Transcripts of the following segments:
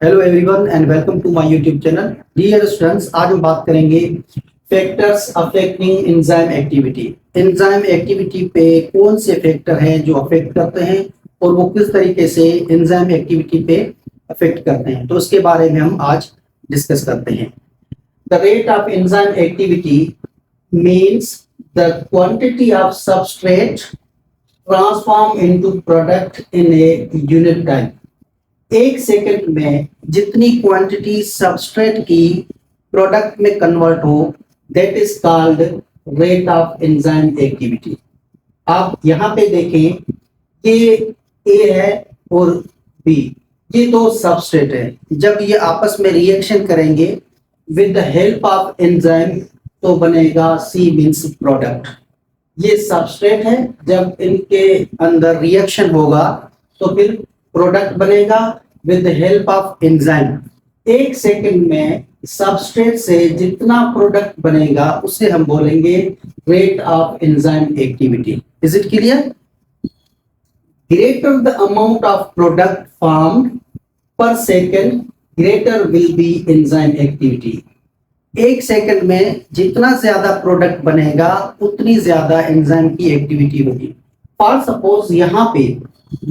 Hello everyone and welcome to my YouTube channel. Dear students, आज हम बात करेंगे factors affecting enzyme activity. Enzyme activity पे कौन से फैक्टर हैं जो अफेक्ट करते हैं और वो किस तरीके से एंजाइम एक्टिविटी पे अफेक्ट करते हैं, तो उसके बारे में हम आज डिस्कस करते हैं। The rate of enzyme activity means the quantity of substrate transform into product in a unit time. एक सेकंड में जितनी क्वांटिटी सबस्ट्रेट की प्रोडक्ट में कन्वर्ट हो, that is called rate of enzyme activity. आप यहाँ पे देखें, ये ए है और बी, ये दो सबस्ट्रेट है। जब ये आपस में रिएक्शन करेंगे with the help of enzyme तो बनेगा सी मीन्स प्रोडक्ट। ये सबस्ट्रेट है, जब इनके अंदर रिएक्शन होगा तो फिर प्रोडक्ट बनेगा with the help of enzyme. एक सेकंड में सबस्ट्रेट से जितना प्रोडक्ट बनेगा उसे हम बोलेंगे rate of enzyme activity. Is it clear? Greater the amount of product formed per second, greater will be enzyme activity. एक सेकंड में जितना ज्यादा प्रोडक्ट बनेगा उतनी ज्यादा एंजाइम की एक्टिविटी होगी। फॉर सपोज यहाँ पे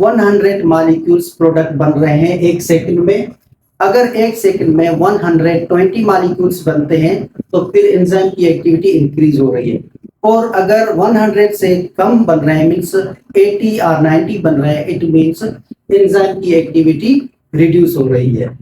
100 मॉलिक्यूल्स प्रोडक्ट बन रहे हैं एक सेकंड में। अगर एक सेकंड में 120 मॉलिक्यूल्स बनते हैं तो फिर एंजाइम की एक्टिविटी इंक्रीज हो रही है। और अगर 100 से कम बन रहे हैं, मींस 80 और 90 बन रहे हैं, इट मींस एंजाइम की एक्टिविटी रिड्यूस हो रही है।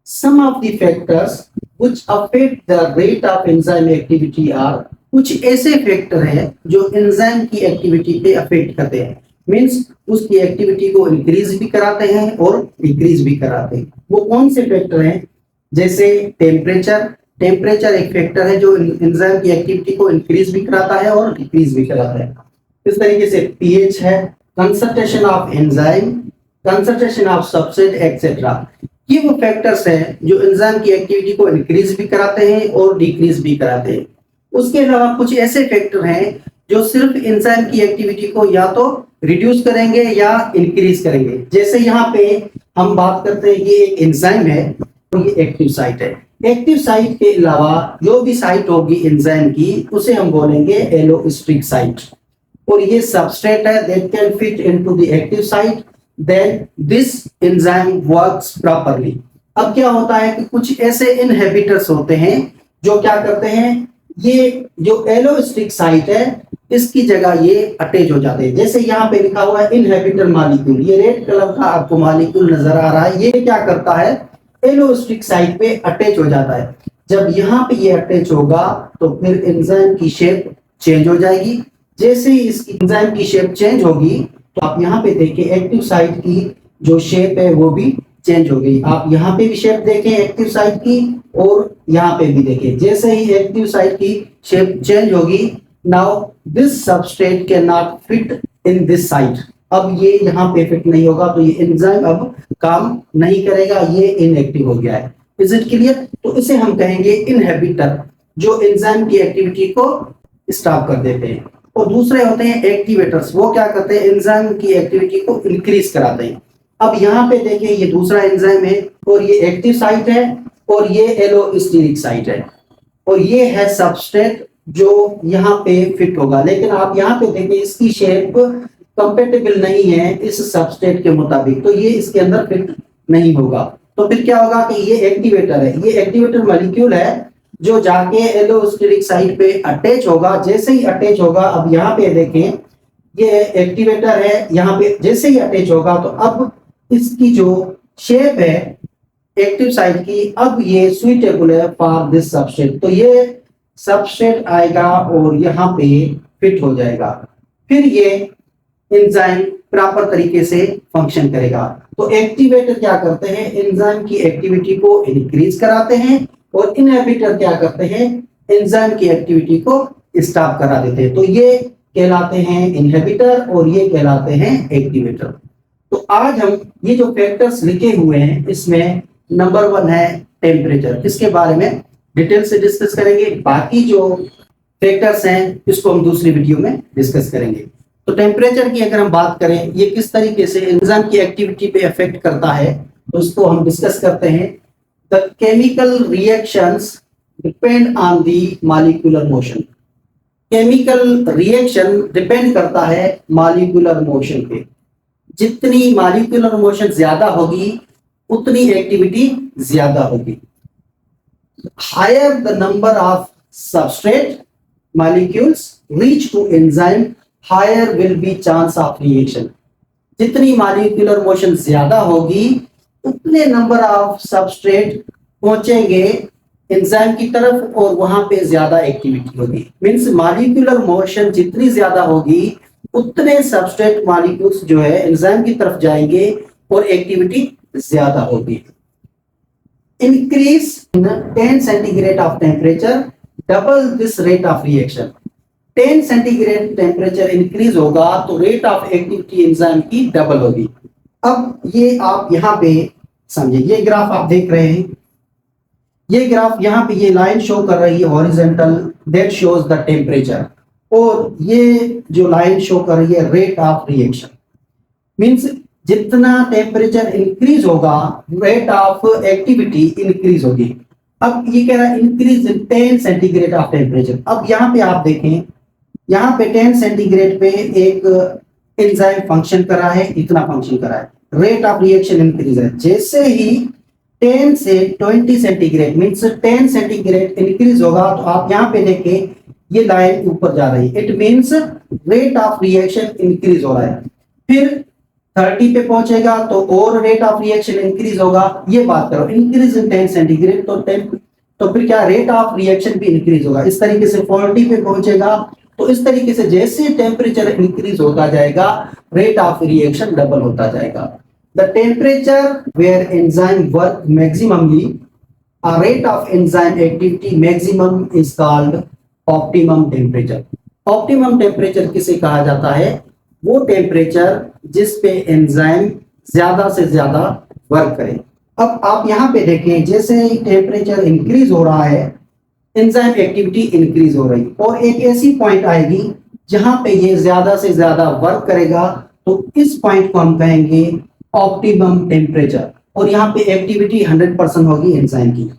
Some of the factors which affect the rate of enzyme activity are, कुछ ऐसे फैक्टर हैं जो एंजाइम की एक्टिविटी पे अफेक्ट करते हैं, मींस उसकी एक्टिविटी को इंक्रीज भी कराते हैं और डिक्रीज भी कराते हैं। वो कौन से फैक्टर हैं? जैसे टेम्परेचर। टेम्परेचर एक फैक्टर है जो एंजाइम की एक्टिविटी को इंक्रीज भी कराता है और डिक्रीज भी कराता है। इस तरीके से पीएच है, concentration of enzyme, concentration of substrate etcetera. ये वो फैक्टर्स हैं जो एंजाइम की एक्टिविटी को इंक्रीज भी कराते हैं और डिक्रीज भी कराते हैं। उसके अलावा कुछ ऐसे फैक्टर हैं जो सिर्फ एंजाइम की एक्टिविटी को या तो रिड्यूस करेंगे या इंक्रीज करेंगे। जैसे यहाँ पे हम बात करते हैं, ये एक एंजाइम है और ये एक्टिव साइट है। एक्टिव साइट के अलावा जो भी साइट होगी एंजाइम की उसे हम बोलेंगे एलोस्टिक साइट। और ये सबस्ट्रेट है that can fit into the active site, then this enzyme works properly. अब क्या होता है कि कुछ ऐसे इनहिबिटर्स होते हैं जो क्या करते हैं, ये जो एलोस्टिक साइट है इसकी जगह ये अटैच हो जाते हैं। जैसे यहाँ पे लिखा हुआ है इनहिबिटर मॉलिक्यूल, ये रेड कलर का आपको मॉलिक्यूल नजर आ रहा है, ये क्या करता है, एलोस्टिक साइट पे अटैच हो जाता है। जब यहाँ पे ये अटैच होगा तो फिर एंजाइम की शेप चेंज हो जाएगी। जैसे ही इसकी एंजाइम की शेप चेंज होगी तो आप यहाँ पे देखें एक्टिव साइट की जो शेप है वो भी चेंज हो गई। आप यहाँ पे भी शेप देखें एक्टिव साइट की और यहाँ पे भी देखें। जैसे ही एक्टिव साइट की शेप चेंज होगी, now this substrate can not fit in this site. अब ये यहाँ पे फिट नहीं होगा तो ये एंजाइम अब काम नहीं करेगा, ये इनएक्टिव हो गया है। Is it clear? तो इसे हम कहेंगे इनहिबिटर, जो एंजाइम की एक्टिविटी को स्टॉप कर देते हैं। और दूसरे होते हैं एक्टिवेटर्स, वो क्या करते हैं, एंजाइम की एक्टिविटी को इंक्रीज कराते हैं। अब यहाँ पे देखिए, ये दूसरा एंजाइम है और ये एक्टिव साइट है और ये एलोस्टिक साइट है और ये है सबस्ट्रेट जो यहाँ पे फिट होगा। लेकिन आप यहाँ पे देखिए इसकी शेप कंपेटेबल नहीं है इस सबस्ट्रेट के मुताबिक, तो ये इसके अंदर फिट नहीं होगा। तो फिर क्या होगा कि ये एक्टिवेटर है, ये एक्टिवेटर मॉलिक्यूल है जो जाके एलोस्टिक साइट पे अटैच होगा। जैसे ही अटैच होगा, अब यहाँ पे देखें ये एक्टिवेटर है, यहाँ पे जैसे ही अटैच होगा तो अब इसकी जो शेप है एक्टिव साइट की, अब ये सुइटेबल है फॉर दिस सबस्ट्रेट। तो ये सबस्ट्रेट आएगा और यहाँ पे फिट हो जाएगा, फिर ये एंजाइम प्रॉपर तरीके से फंक्शन करेगा। तो एक्टिवेटर क्या करते हैं, एंजाइम की एक्टिविटी को इंक्रीज कराते हैं और इनहिबिटर क्या करते हैं, एंजाइम की एक्टिविटी को स्टॉप करा देते हैं। तो ये कहलाते हैं इनहिबिटर और ये कहलाते हैं एक्टिवेटर। तो आज हम ये जो फैक्टर्स लिखे हुए हैं इसमें नंबर 1 है टेम्परेचर। इसके बारे में डिटेल से डिस्कस करेंगे। बाकी जो फैक्टर्स हैं इसको हम दूसरी वीडियो में डिस्कस करेंगे। तो टेम्परेचर की अगर हम बात करें, ये किस तरीके से एंजाइम की एक्टिविटी पे इफेक्ट करता है, तो इसको हम डिस्कस करते हैं। The chemical reactions depend on the molecular motion. Chemical reaction depend करता है मॉलिक्यूलर मोशन पे। जितनी मॉलिक्यूलर मोशन ज्यादा होगी उतनी एक्टिविटी ज्यादा होगी। Higher the number of substrate molecules reach to enzyme, higher will be chance of reaction. जितनी मॉलिक्यूलर मोशन ज्यादा होगी उतने नंबर ऑफ सबस्ट्रेट पहुंचेंगे एंजाइम की तरफ और वहां पे ज्यादा एक्टिविटी होगी। मींस मॉलिक्यूलर मोशन जितनी ज्यादा होगी उतने सबस्ट्रेट मॉलिक्यूल्स जो है एंजाइम की तरफ जाएंगे और एक्टिविटी ज्यादा होगी। Increase in 10 centigrade of temperature double this rate of reaction. 10 centigrade temperature increase होगा तो रेट ऑफ एक्टिविटी एंजाइम की डबल होगी। अब ये आप यहां पे समझिए, ये ग्राफ आप देख रहे हैं, ये ग्राफ यहाँ पे ये लाइन शो कर रही है horizontal, that shows the temperature, और ये जो लाइन शो कर रही है रेट ऑफ रिएक्शन। मींस जितना टेम्परेचर इंक्रीज होगा रेट ऑफ एक्टिविटी इंक्रीज होगी। अब ये कह रहा है increase in 10 centigrade of temperature. अब यहाँ पे आप देखें, यहाँ पे 10 सेंटीग्रेड पे एक एंजाइम फंक्शन कर रहा है, इतना फंक्शन कर रहा है, रेट ऑफ रिएक्शन इंक्रीज है। जैसे ही 10 से 20 सेंटीग्रेड मीन्स 10 सेंटीग्रेड इंक्रीज होगा तो आप यहाँ पे देखें ये लाइन ऊपर जा रही है, it means rate of reaction increase हो रहा है। फिर 30 पे पहुंचेगा तो और रेट ऑफ रिएक्शन इंक्रीज होगा। ये बात करो इंक्रीज इन 10 सेंटीग्रेड तो फिर क्या रेट ऑफ रिएक्शन भी इंक्रीज होगा। इस तरीके से 40 पे पहुंचेगा तो इस तरीके से जैसे टेम्परेचर इंक्रीज होता जाएगा रेट ऑफ रिएक्शन डबल होता जाएगा। The temperature where enzyme work maximumly, a rate of enzyme activity maximum is called optimum temperature। Optimum temperature किसे कहा जाता है? वो टेम्परेचर जिस पे एंजाइम ज्यादा से ज्यादा वर्क करे। अब आप यहाँ पे देखें जैसे टेम्परेचर इंक्रीज हो रहा है एंजाइम एक्टिविटी इंक्रीज हो रही, और एक ऐसी पॉइंट आएगी जहां पे ये ज्यादा से ज्यादा वर्क करेगा, तो इस पॉइंट को हम कहेंगे ऑप्टिमम टेम्परेचर, और यहाँ पे एक्टिविटी 100% होगी एंजाइम की।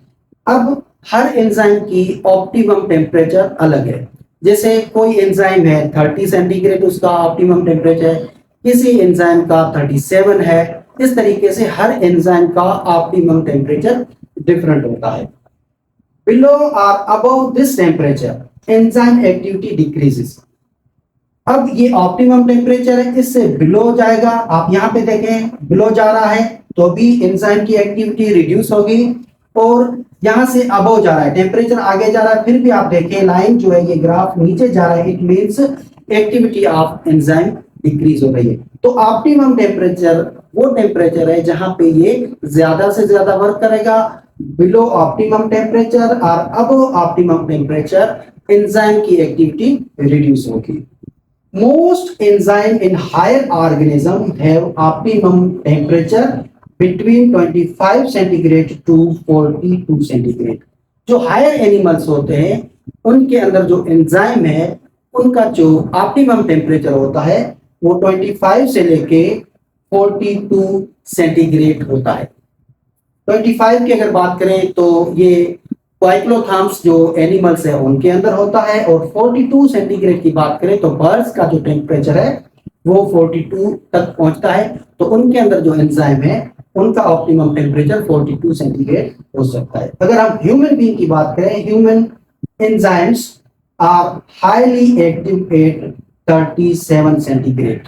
अब हर एंजाइम की ऑप्टिमम टेम्परेचर अलग है। जैसे कोई एंजाइम है 30 सेंटीग्रेड उसका ऑप्टिमम टेम्परेचर है, किसी एंजाइम का 37 है। इस तरीके से हर एंजाइम का ऑप्टिमम टेम्परेचर डिफरेंट होता है। Below or above this temperature, enzyme activity decreases। अब ये ऑप्टिमम टेम्परेचर है, इससे बिलो जाएगा, आप यहाँ पे देखें बिलो जा रहा है तो भी एंजाइम की एक्टिविटी रिड्यूस होगी, और यहाँ से अबव जा रहा है टेम्परेचर आगे जा रहा है, फिर भी आप देखें लाइन जो है ये ग्राफ नीचे जा रहा है, it means activity of enzyme decrease हो रही है। तो ऑप्टिमम टेम्परेचर वो टेम्परेचर है जहां पे ये ज्यादा से ज्यादा वर्क करेगा। बिलो ऑप्टिमम टेम्परेचर और अबव ऑप्टिमम टेम्परेचर एंजाइम की एक्टिविटी रिड्यूस होगी। Most enzyme in higher organism have optimum temperature between 25 centigrade to 42 centigrade. जो हायर एनिमल्स होते हैं उनके अंदर जो एंजाइम है उनका जो ऑप्टिमम टेम्परेचर होता है वो 25 से लेके 42 सेंटीग्रेड होता है। 25 की अगर बात करें तो ये क्वाइक्लोथाम्स जो एनिमल्स है उनके अंदर होता है, और 42 सेंटीग्रेड की बात करें तो बर्ड्स का जो टेम्परेचर है वो 42 तक पहुंचता है। तो उनके अंदर जो एंजाइम है उनका ऑप्टिमम टेम्परेचर 42 सेंटीग्रेड हो सकता है। अगर हम ह्यूमन बीइंग की बात करें, human enzymes are highly active at 37 centigrade.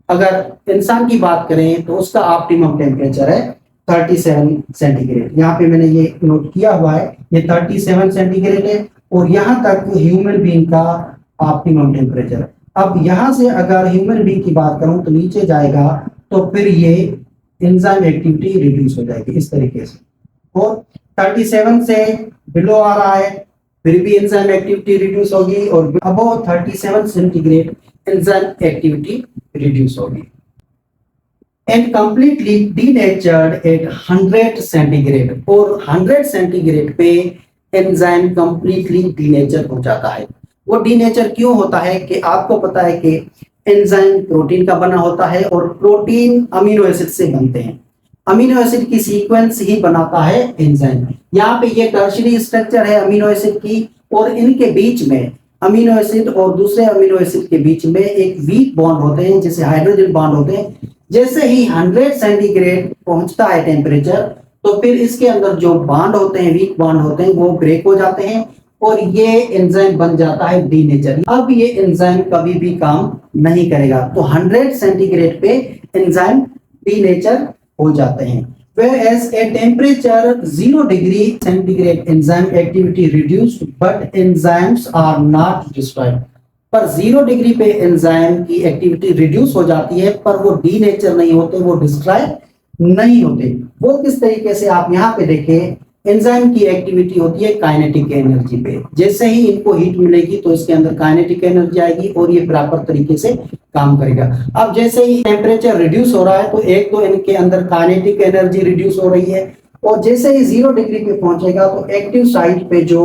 अगर इंसान की बात करें तो उसका ऑप्टिमम टेम्परेचर है 37 सेंटीग्रेड। यहाँ पे मैंने ये नोट किया हुआ है, ये 37 सेंटीग्रेड है, और यहाँ तक ह्यूमन बीइंग का ऑप्टिमम टेम्परेचर है। अब यहाँ से अगर ह्यूमन बीइंग की बात करूं तो नीचे जाएगा तो फिर ये एंजाइम एक्टिविटी रिड्यूस हो जाएगी इस तरीके से, और 37 से बिलो आ रहा है फिर भी एंजाइम एक्टिविटी रिड्यूस होगी, और above 37 centigrade enzyme activity reduce होगी। And completely denatured at 100 centigrade, और 100 सेंटीग्रेड पे एंजाइम कंप्लीटली डीनेचर हो जाता है। वो डीनेचर क्यों होता है कि आपको पता है कि एंजाइम प्रोटीन का बना होता है, और प्रोटीन अमीनो एसिड से बनते हैं। अमीनो एसिड की सीक्वेंस ही बनाता है एंजाइम। यहाँ पे ये टर्शियरी स्ट्रक्चर है अमीनो एसिड की, और इनके बीच में अमीनो एसिड और दूसरे अमीनो एसिड के बीच में एक वीक बॉन्ड होते हैं, जैसे हाइड्रोजन बॉन्ड होते हैं। जैसे ही 100 सेंटीग्रेड पहुंचता है टेम्परेचर, तो फिर इसके अंदर जो बॉन्ड होते हैं, वीक बॉन्ड होते हैं, वो ब्रेक हो जाते हैं और ये एंजाइम बन जाता है डीनेचर। अब ये एंजाइम कभी भी काम नहीं करेगा। तो 100 सेंटीग्रेड पे एंजाइम डीनेचर हो जाते हैं। Whereas at temperature 0 degree centigrade enzyme activity reduced but enzymes are not destroyed। पर 0 डिग्री पे एंजाइम की एक्टिविटी रिड्यूस हो जाती है, पर वो डीनेचर नहीं होते, वो डिस्ट्रॉय नहीं होते। वो किस तरीके से, आप यहाँ पे देखें, एंजाइम की एक्टिविटी होती है काइनेटिक एनर्जी पे। जैसे ही इनको हीट मिलेगी तो इसके अंदर काइनेटिक एनर्जी आएगी और ये प्रॉपर तरीके से काम करेगा। अब जैसे ही टेम्परेचर रिड्यूस हो रहा है तो एक तो इनके अंदर काइनेटिक एनर्जी रिड्यूस हो रही है, और जैसे ही 0 डिग्री पे पहुंचेगा तो एक्टिव साइट पे जो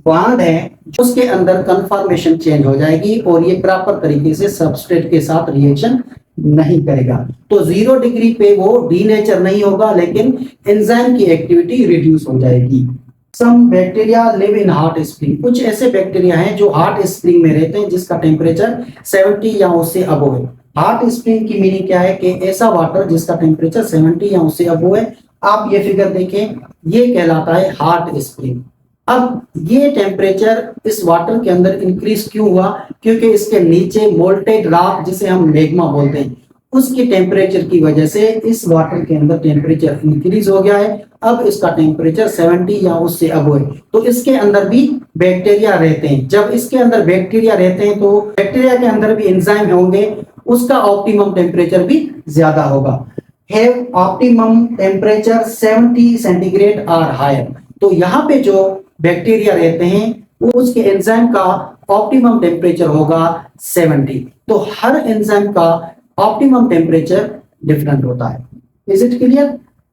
बॉन्ड है उसके अंदर कन्फर्मेशन चेंज हो जाएगी और ये प्रॉपर तरीके से सबस्ट्रेट के साथ रिएक्शन नहीं करेगा। तो 0 डिग्री पे वो डीनेचर नहीं होगा, लेकिन एंजाइम की एक्टिविटी रिड्यूस हो जाएगी। Some bacteria live in hot spring. कुछ ऐसे बैक्टीरिया हैं जो हॉट स्प्रिंग में रहते हैं जिसका टेम्परेचर 70 या उससे अबव है। हॉट स्प्रिंग की मीनिंग क्या है कि ऐसा वाटर जिसका टेम्परेचर 70 या उससे अबव है। आप ये फिगर देखें, ये कहलाता है हॉट स्प्रिंग। अब ये टेम्परेचर इस वाटर के अंदर इंक्रीज क्यों हुआ? क्योंकि इसके नीचे मोल्टेड रॉक, जिसे हम मैग्मा बोलते हैं, उसकी टेम्परेचर की वजह से इस वाटर के अंदर टेम्परेचर इंक्रीज हो गया है। अब इसका टेम्परेचर 70 या उससे अबव है। तो इसके अंदर भी बैक्टीरिया रहते हैं। जब इसके अंदर बैक्टीरिया रहते हैं तो बैक्टीरिया के अंदर भी एंजाइम होंगे, उसका ऑप्टिमम टेम्परेचर भी ज्यादा होगा। हैव ऑप्टिमम टेम्परेचर 70 सेंटीग्रेड और हायर। तो यहाँ पे जो बैक्टीरिया रहते हैं वो उसके एंजाइम का ऑप्टिमम टेम्परेचर होगा 70। तो हर एंजाइम का ऑप्टिमम टेम्परेचर डिफरेंट होता है। Is it clear?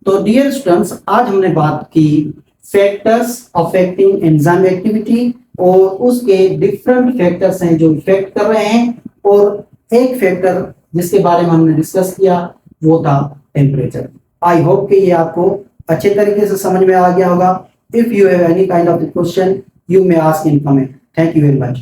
तो डियर स्टूडेंट्स, आज हमने बात की फैक्टर्स अफेक्टिंग एंजाइम एक्टिविटी, और उसके डिफरेंट फैक्टर्स हैं जो इफेक्ट कर रहे हैं, और एक फैक्टर जिसके बारे में हमने डिस्कस किया वो था टेम्परेचर। आई होप कि ये आपको अच्छे तरीके से समझ में आ गया होगा। If you have any kind of question, you may ask in comment. Thank you very much.